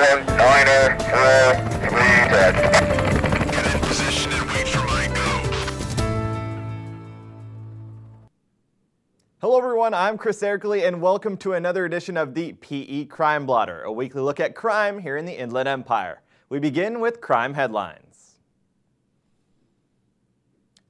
7, Niner, 4, 3, dead. Get in position and wait for my go. Hello everyone, I'm Chris Erkley and welcome to another edition of the PE Crime Blotter, a weekly look at crime here in the Inland Empire. We begin with crime headlines.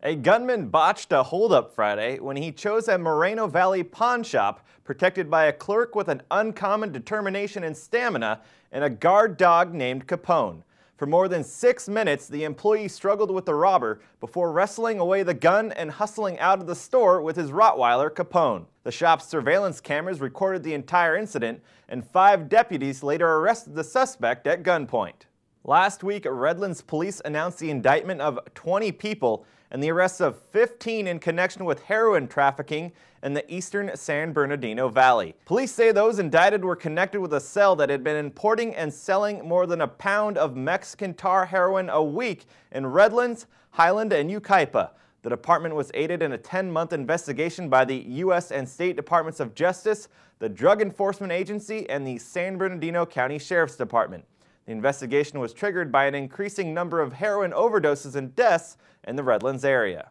A gunman botched a holdup Friday when he chose a Moreno Valley pawn shop protected by a clerk with an uncommon determination and stamina and a guard dog named Capone. For more than 6 minutes, the employee struggled with the robber before wrestling away the gun and hustling out of the store with his Rottweiler, Capone. The shop's surveillance cameras recorded the entire incident, and 5 deputies later arrested the suspect at gunpoint. Last week, Redlands police announced the indictment of 20 people and the arrests of 15 in connection with heroin trafficking in the eastern San Bernardino Valley. Police say those indicted were connected with a cell that had been importing and selling more than a pound of Mexican tar heroin a week in Redlands, Highland, and Yucaipa. The department was aided in a 10-month investigation by the U.S. and state Departments of Justice, the Drug Enforcement Agency, and the San Bernardino County Sheriff's Department. The investigation was triggered by an increasing number of heroin overdoses and deaths in the Redlands area.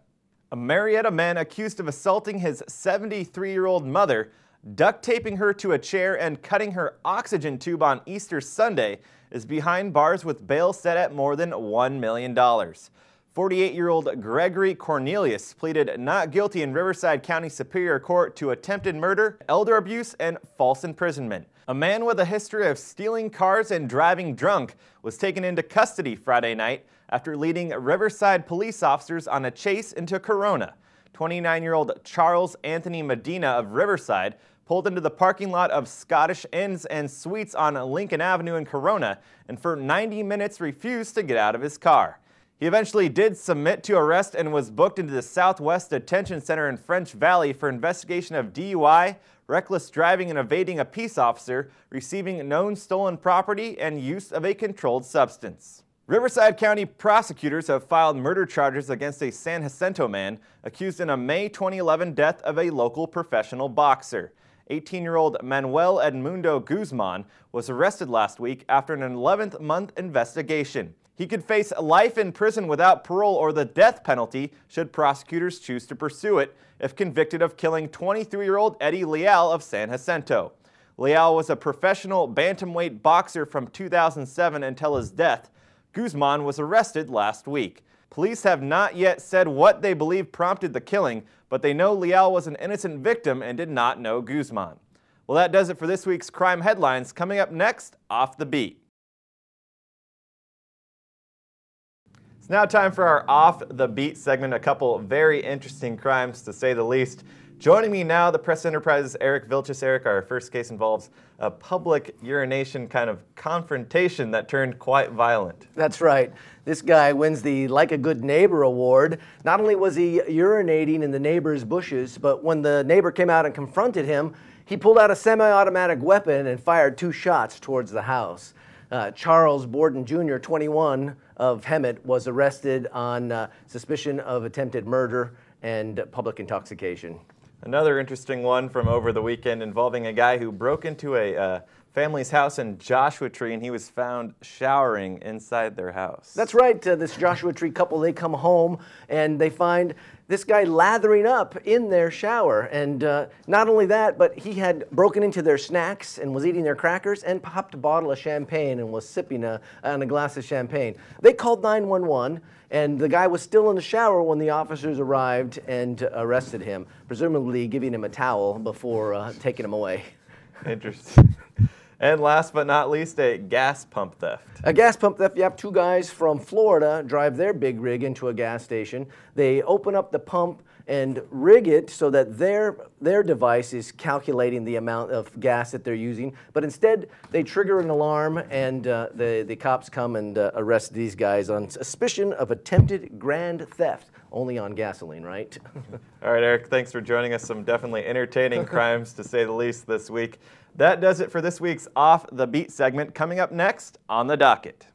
A Marietta man accused of assaulting his 73-year-old mother, duct taping her to a chair and cutting her oxygen tube on Easter Sunday is behind bars with bail set at more than $1 million. 48-year-old Gregory Cornelius pleaded not guilty in Riverside County Superior Court to attempted murder, elder abuse, and false imprisonment. A man with a history of stealing cars and driving drunk was taken into custody Friday night after leading Riverside police officers on a chase into Corona. 29-year-old Charles Anthony Medina of Riverside pulled into the parking lot of Scottish Inns and Suites on Lincoln Avenue in Corona and for 90 minutes refused to get out of his car. He eventually did submit to arrest and was booked into the Southwest Detention Center in French Valley for investigation of DUI, reckless driving and evading a peace officer, receiving known stolen property, and use of a controlled substance. Riverside County prosecutors have filed murder charges against a San Jacinto man accused in a May 2011 death of a local professional boxer. 18-year-old Manuel Edmundo Guzman was arrested last week after an 11th-month investigation. He could face life in prison without parole or the death penalty should prosecutors choose to pursue it if convicted of killing 23-year-old Eddie Leal of San Jacinto. Leal was a professional bantamweight boxer from 2007 until his death. Guzman was arrested last week. Police have not yet said what they believe prompted the killing, but they know Leal was an innocent victim and did not know Guzman. Well, that does it for this week's crime headlines. Coming up next, Off the Beat. It's now time for our Off the Beat segment, a couple very interesting crimes to say the least. Joining me now, the Press Enterprise's Eric Vilchis. Eric, our first case involves a public urination kind of confrontation that turned quite violent. That's right. This guy wins the Like a Good Neighbor award. Not only was he urinating in the neighbor's bushes, but when the neighbor came out and confronted him, he pulled out a semi-automatic weapon and fired 2 shots towards the house. Charles Borden Jr., 21, of Hemet, was arrested on suspicion of attempted murder and public intoxication. Another interesting one from over the weekend involving a guy who broke into a family's house in Joshua Tree and he was found showering inside their house. That's right. This Joshua Tree couple, they come home and they find this guy lathering up in their shower. And not only that, but he had broken into their snacks and was eating their crackers and popped a bottle of champagne and was sipping on a glass of champagne. They called 911. And the guy was still in the shower when the officers arrived and arrested him, presumably giving him a towel before taking him away. Interesting. And last but not least, a gas pump theft. A gas pump theft. You have 2 guys from Florida drive their big rig into a gas station. They open up the pump and rig it so that their device is calculating the amount of gas that they're using. But instead, they trigger an alarm, and the cops come and arrest these guys on suspicion of attempted grand theft. Only on gasoline, right? All right, Eric, thanks for joining us. Some definitely entertaining crimes, to say the least, this week. That does it for this week's Off the Beat segment. Coming up next on the docket.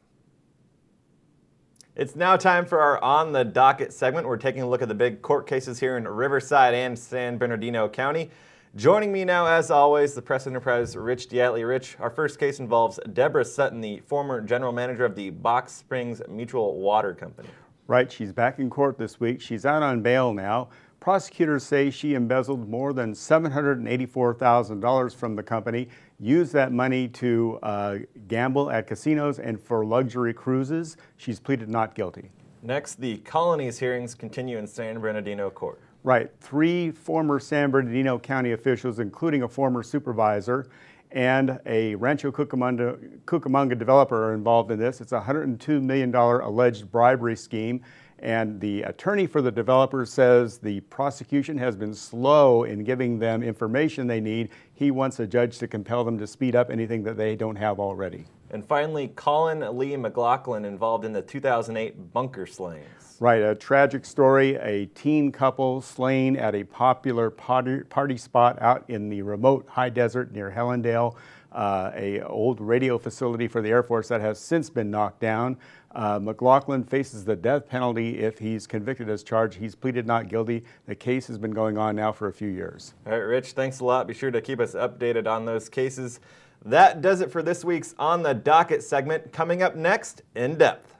It's now time for our On the Docket segment. We're taking a look at the big court cases here in Riverside and San Bernardino County. Joining me now, as always, the Press Enterprise, Rich Diatley. Rich, our first case involves Deborah Sutton, the former general manager of the Box Springs Mutual Water Company. Right, she's back in court this week. She's out on bail now. Prosecutors say she embezzled more than $784,000 from the company, used that money to gamble at casinos and for luxury cruises. She's pleaded not guilty. Next, the Colonies hearings continue in San Bernardino Court. Right, 3 former San Bernardino County officials, including a former supervisor, and a Rancho Cucamonga developer are involved in this. It's a $102 million alleged bribery scheme, and the attorney for the developer says the prosecution has been slow in giving them information they need. He wants a judge to compel them to speed up anything that they don't have already. And finally, Colin Lee McLaughlin involved in the 2008 bunker slayings. Right, a tragic story. A teen couple slain at a popular party spot out in the remote high desert near Helendale, a old radio facility for the Air Force that has since been knocked down. McLaughlin faces the death penalty if he's convicted as charged. He's pleaded not guilty. The case has been going on now for a few years. All right, Rich, thanks a lot. Be sure to keep us updated on those cases. That does it for this week's On the Docket segment. Coming up next, In-Depth.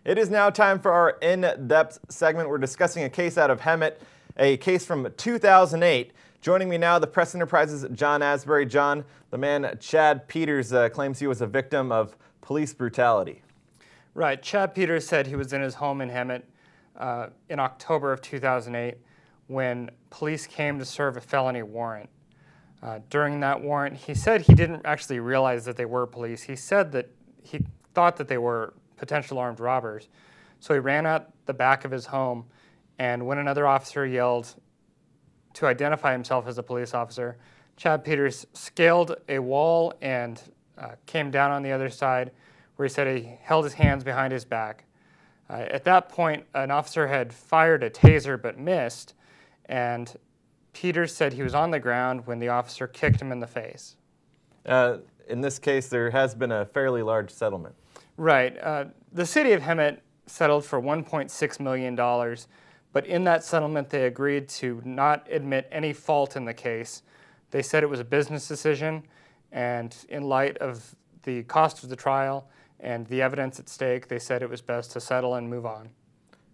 It is now time for our In-Depth segment. We're discussing a case out of Hemet, a case from 2008. Joining me now, the Press Enterprise's John Asbury. John, the man Chad Peters claims he was a victim of police brutality. Right. Chad Peters said he was in his home in Hemet in October of 2008 when police came to serve a felony warrant. During that warrant, he said he didn't actually realize that they were police. He said that he thought that they were potential armed robbers. So he ran out the back of his home, and when another officer yelled to identify himself as a police officer, Chad Peters scaled a wall and came down on the other side, where he said he held his hands behind his back. At that point, an officer had fired a taser but missed, and Peters said he was on the ground when the officer kicked him in the face. In this case, there has been a fairly large settlement. Right. The city of Hemet settled for $1.6 million, but in that settlement they agreed to not admit any fault in the case. They said it was a business decision, and in light of the cost of the trial and the evidence at stake, they said it was best to settle and move on.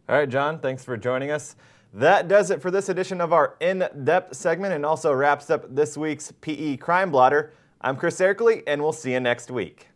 All right, John, thanks for joining us. That does it for this edition of our In-Depth segment and also wraps up this week's PE Crime Blotter. I'm Chris Erkley, and we'll see you next week.